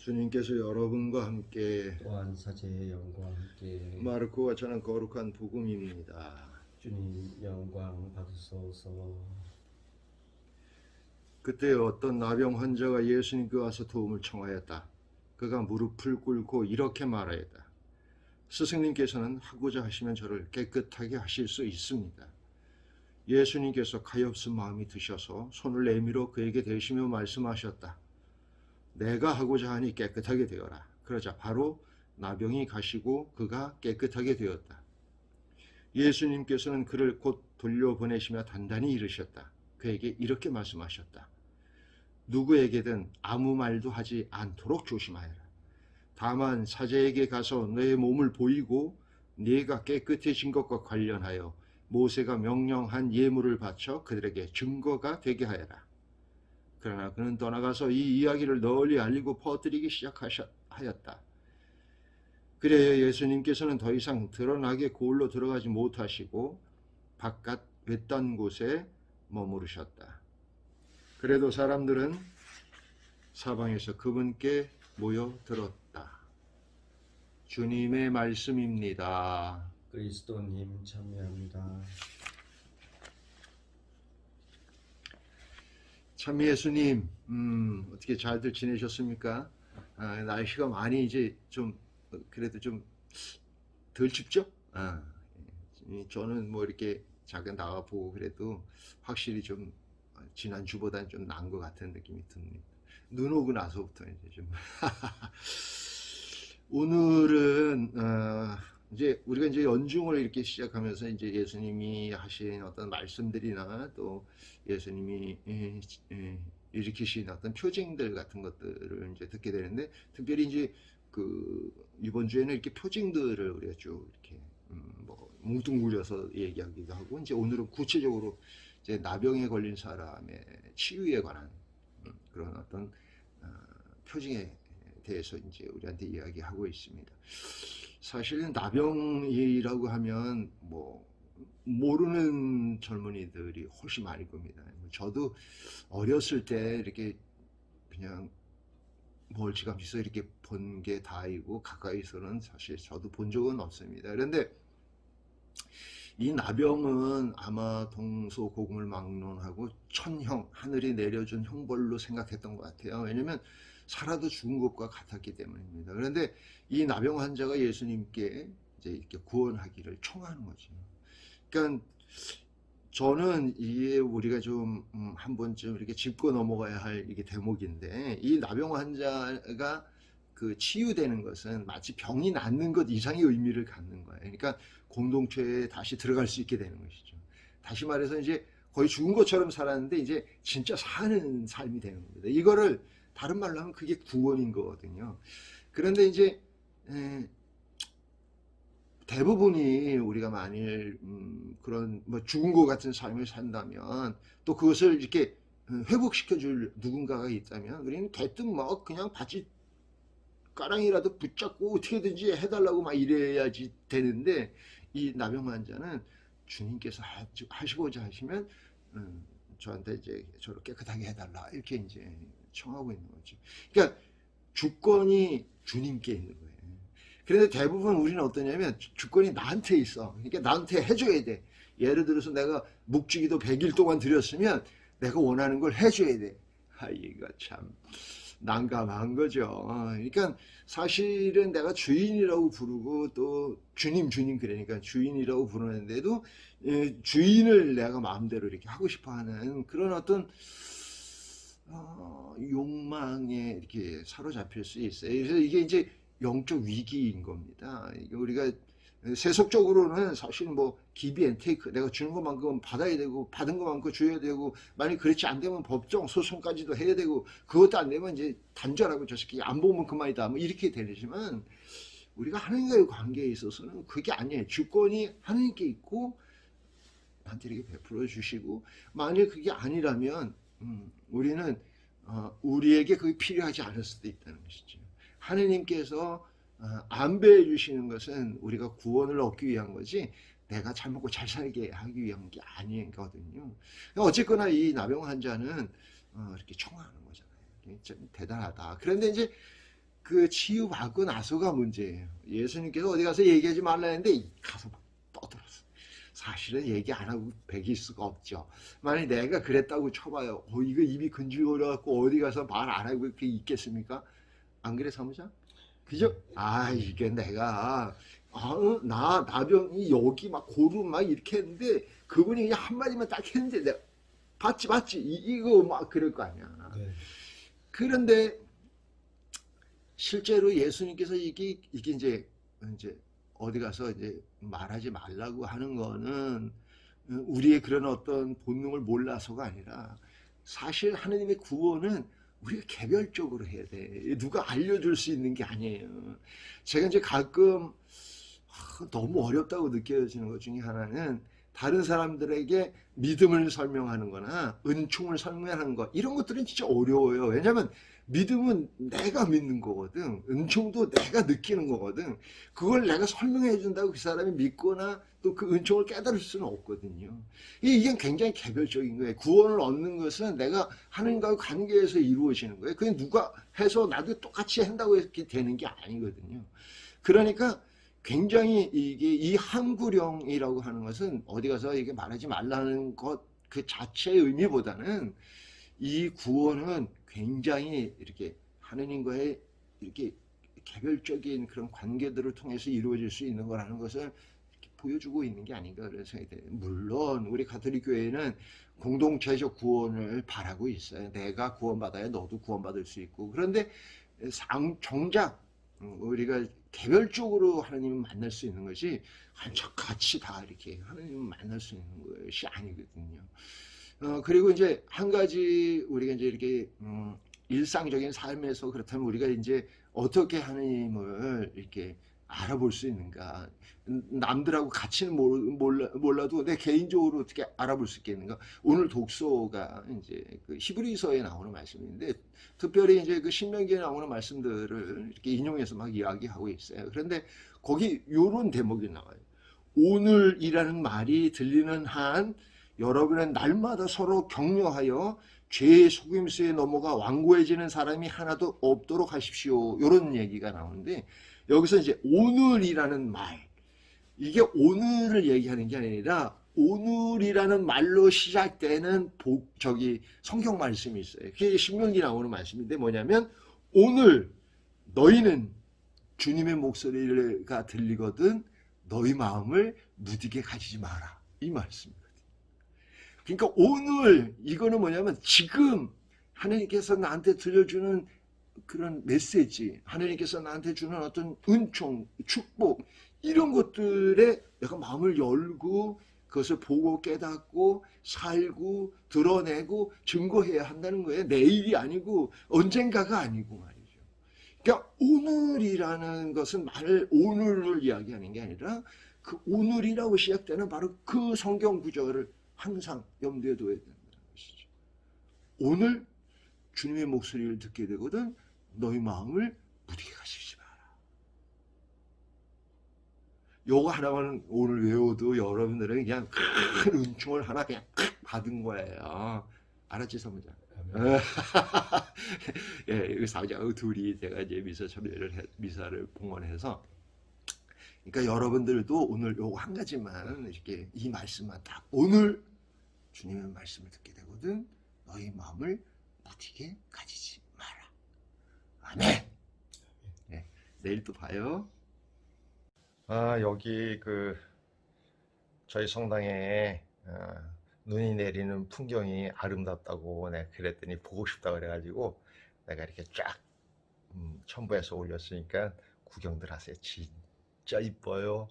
주님께서 여러분과 함께 또한 사제의 영과 함께 마르코가 전한 거룩한 복음입니다. 주님 영광 받으소서. 그때 어떤 나병 환자가 예수님께 와서 도움을 청하였다. 그가 무릎을 꿇고 이렇게 말하였다. 스승님께서는 하고자 하시면 저를 깨끗하게 하실 수 있습니다. 예수님께서 가엾은 마음이 드셔서 손을 내밀어 그에게 대시며 말씀하셨다. 내가 하고자 하니 깨끗하게 되어라. 그러자 바로 나병이 가시고 그가 깨끗하게 되었다. 예수님께서는 그를 곧 돌려보내시며 단단히 이르셨다. 그에게 이렇게 말씀하셨다. 누구에게든 아무 말도 하지 않도록 조심하여라. 다만 사제에게 가서 너의 몸을 보이고 네가 깨끗해진 것과 관련하여 모세가 명령한 예물을 바쳐 그들에게 증거가 되게 하여라. 그러나 그는 떠나가서 이 이야기를 널리 알리고 퍼뜨리기 시작하였다. 그래야 예수님께서는 더 이상 드러나게 고을로 들어가지 못하시고 바깥 외딴 곳에 머무르셨다. 그래도 사람들은 사방에서 그분께 모여들었다. 주님의 말씀입니다. 그리스도님 참여합니다. 참 예수님, 어떻게 잘들 지내셨습니까? 날씨가 많이 이제 좀 그래도 좀 덜 춥죠? 저는 뭐 이렇게 잠깐 나가보고 그래도 확실히 좀 지난주보다는 좀 나은 것 같은 느낌이 듭니다. 눈 오고 나서부터 이제 좀 오늘은 이제 우리가 이제 연중을 이렇게 시작하면서 이제 예수님이 하신 어떤 말씀들이나 또 예수님이 일으키신 어떤 표징들 같은 것들을 이제 듣게 되는데, 특별히 이제 그 이번 주에는 이렇게 표징들을 우리가 쭉 이렇게 뭐 뭉뚱그려서 얘기하기도 하고, 이제 오늘은 구체적으로 이제 나병에 걸린 사람의 치유에 관한 그런 어떤 표징에 대해서 이제 우리한테 이야기하고 있습니다. 사실은 나병이라고 하면 뭐 모르는 젊은이들이 훨씬 많을 겁니다. 저도 어렸을 때 이렇게 그냥 멀찌감치서 이렇게 본 게 다이고 가까이서는 사실 저도 본 적은 없습니다. 그런데 이 나병은 아마 동서고금을 막론하고 천형, 하늘이 내려준 형벌로 생각했던 것 같아요. 왜냐면 살아도 죽은 것과 같았기 때문입니다. 그런데 이 나병 환자가 예수님께 이제 이렇게 구원하기를 청하는 거죠. 그러니까 저는 이게 우리가 좀 한 번쯤 이렇게 짚고 넘어가야 할 이게 대목인데, 이 나병 환자가 그 치유되는 것은 마치 병이 낫는 것 이상의 의미를 갖는 거예요. 그러니까 공동체에 다시 들어갈 수 있게 되는 것이죠. 다시 말해서 이제 거의 죽은 것처럼 살았는데 이제 진짜 사는 삶이 되는 겁니다. 이거를 다른 말로 하면 그게 구원인 거거든요. 그런데 이제 대부분이 우리가 만일 그런 뭐 죽은 것 같은 삶을 산다면 또 그것을 이렇게 회복시켜줄 누군가가 있다면 우리는 대뜸 뭐 그냥 바지 가랑이라도 붙잡고 어떻게든지 해달라고 막 이래야지 되는데, 이 나병 환자는 주님께서 하시고자 하시면 저한테 이제 저를 깨끗하게 해달라 이렇게 이제 청하고 있는 거죠. 그러니까 주권이 주님께 있는 거예요. 그런데 대부분 우리는 어떠냐면 주권이 나한테 있어. 그러니까 나한테 해줘야 돼. 예를 들어서 내가 묵주기도 100일 동안 드렸으면 내가 원하는 걸 해줘야 돼. 이거 참 난감한 거죠. 그러니까 사실은 내가 주인이라고 부르고 또 주님 그러니까 주인이라고 부르는데도 주인을 내가 마음대로 이렇게 하고 싶어하는 그런 어떤 욕망에 이렇게 사로잡힐 수 있어요. 그래서 이게 이제 영적 위기인 겁니다. 우리가 세속적으로는 사실 뭐 give and take, 내가 주는 것만큼 받아야 되고 받은 것만큼 줘야 되고, 만약 그렇지 안 되면 법정 소송까지도 해야 되고, 그것도 안 되면 이제 단절하고 저 새끼 안 보면 그만이다 뭐 이렇게 되지만, 우리가 하나님과의 관계에 있어서는 그게 아니에요. 주권이 하나님께 있고 나한테 이렇게 베풀어 주시고, 만약 그게 아니라면 우리는 우리에게 그게 필요하지 않을 수도 있다는 것이죠. 하느님께서 안배해 주시는 것은 우리가 구원을 얻기 위한 거지 내가 잘 먹고 잘 살게 하기 위한 게 아니거든요. 어쨌거나 이 나병 환자는 이렇게 청하는 거잖아요. 좀 대단하다. 그런데 이제 그 치유받고 나서가 문제예요. 예수님께서 어디 가서 얘기하지 말라 했는데 가서 막 떠들었어. 사실은 얘기 안 하고 배길 수가 없죠. 만약 내가 그랬다고 쳐봐요. 이거 입이 근질거려갖고 어디 가서 말 안 하고 이렇게 있겠습니까? 안 그래, 사무장? 그죠? 이게 내가, 나병이 여기 막 고루 막 이렇게 했는데, 그분이 그냥 한마디만 딱 했는데, 내가, 봤지? 이거 막 그럴 거 아니야. 네. 그런데, 실제로 예수님께서 이게 이제 어디 가서 이제 말하지 말라고 하는 거는 우리의 그런 어떤 본능을 몰라서가 아니라 사실 하느님의 구원은 우리가 개별적으로 해야 돼. 누가 알려줄 수 있는 게 아니에요. 제가 이제 가끔 너무 어렵다고 느껴지는 것 중에 하나는 다른 사람들에게 믿음을 설명하는 거나 은총을 설명하는 것, 이런 것들은 진짜 어려워요. 왜냐면 믿음은 내가 믿는 거거든. 은총도 내가 느끼는 거거든. 그걸 내가 설명해 준다고 그 사람이 믿거나 또 그 은총을 깨달을 수는 없거든요. 이게 굉장히 개별적인 거예요. 구원을 얻는 것은 내가 하나님과의 관계에서 이루어지는 거예요. 그게 누가 해서 나도 똑같이 한다고 이렇게 되는 게 아니거든요. 그러니까 굉장히 이게 이 한구령이라고 하는 것은 어디 가서 이게 말하지 말라는 것 그 자체의 의미보다는 이 구원은 굉장히 이렇게 하느님과의 이렇게 개별적인 그런 관계들을 통해서 이루어질 수 있는 거라는 것을 이렇게 보여주고 있는 게 아닌가 그런 생각이 돼요. 물론 우리 가톨릭 교회는 공동체적 구원을 바라고 있어요. 내가 구원받아야 너도 구원받을 수 있고. 그런데 정작 우리가 개별적으로 하나님을 만날 수 있는 것이 같이 다 이렇게 하나님을 만날 수 있는 것이 아니거든요. 그리고 이제 한 가지 우리가 이제 이렇게 일상적인 삶에서 그렇다면 우리가 이제 어떻게 하나님을 이렇게 알아볼 수 있는가? 남들하고 같이는 몰라도 내 개인적으로 어떻게 알아볼 수 있겠는가? 오늘 독서가 이제 그 히브리서에 나오는 말씀인데 특별히 이제 그 신명기에 나오는 말씀들을 이렇게 인용해서 막 이야기하고 있어요. 그런데 거기 요런 대목이 나와요. 오늘이라는 말이 들리는 한 여러분은 날마다 서로 격려하여 죄의 속임수에 넘어가 완고해지는 사람이 하나도 없도록 하십시오. 이런 얘기가 나오는데 여기서 이제 오늘이라는 말, 이게 오늘을 얘기하는 게 아니라 오늘이라는 말로 시작되는 성경 말씀이 있어요. 그게 신명기 나오는 말씀인데 뭐냐면 오늘 너희는 주님의 목소리가 들리거든 너희 마음을 무디게 가지지 마라. 이 말씀이거든요. 그러니까 오늘 이거는 뭐냐면 지금 하나님께서 나한테 들려주는 그런 메시지, 하나님께서 나한테 주는 어떤 은총, 축복 이런 것들에 내가 마음을 열고 그것을 보고 깨닫고 살고 드러내고 증거해야 한다는 거예요. 내일이 아니고 언젠가가 아니고 말이죠. 그러니까 오늘이라는 것은 오늘을 이야기하는 게 아니라 그 오늘이라고 시작되는 바로 그 성경 구절을 항상 염두에 둬야 된다는 것이죠. 오늘 주님의 목소리를 듣게 되거든 너희 마음을 무디게 가지지 마라. 요거 하나만 오늘 외워도 여러분들은 그냥 큰 은총을 하나 그냥 받은 거예요. 알았지, 사무장? 예, 사무장 둘이 제가 이제 미사를 봉헌해서 그러니까 여러분들도 오늘 요거 한 가지만 이렇게 이 말씀만 딱 오늘 주님의 말씀을 듣게 되거든 너희 마음을 무디게 가지지 마라. 아멘. 네, 내일 또 봐요. 여기 저희 성당에 눈이 내리는 풍경이 아름답다고 내가 그랬더니 보고 싶다 그래가지고 내가 이렇게 쫙 첨부해서 올렸으니까 구경들 하세요. 진짜 이뻐요.